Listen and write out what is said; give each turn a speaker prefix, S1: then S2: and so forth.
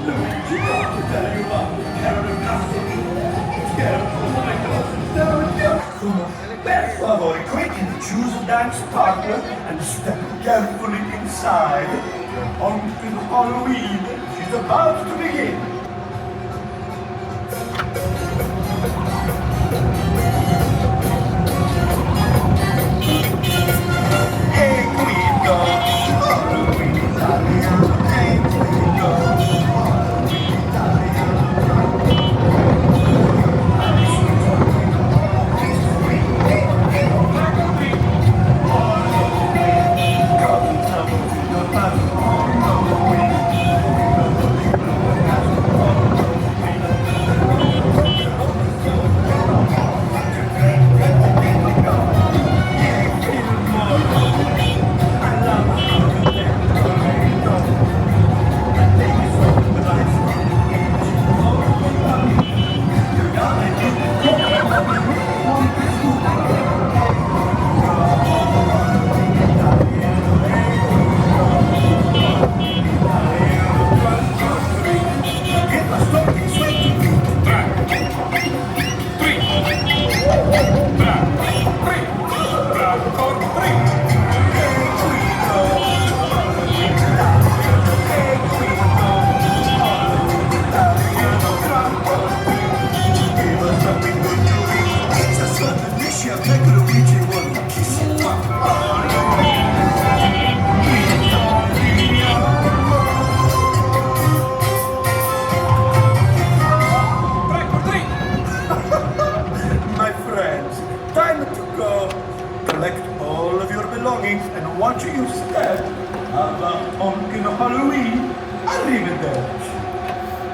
S1: Luigi, to tell you what, Carol Castle. Per favore, quickly choose a dance partner and step carefully inside. Honkin Haul-O-Ween is about to begin. Hey, queen, go. Haul-O-Ween, Italian. Hey, queen, go. Haul-O-Ween, Italian. Collect all of your belongings and watch you step alla Honkin Haul-O-Ween. Arrivederci.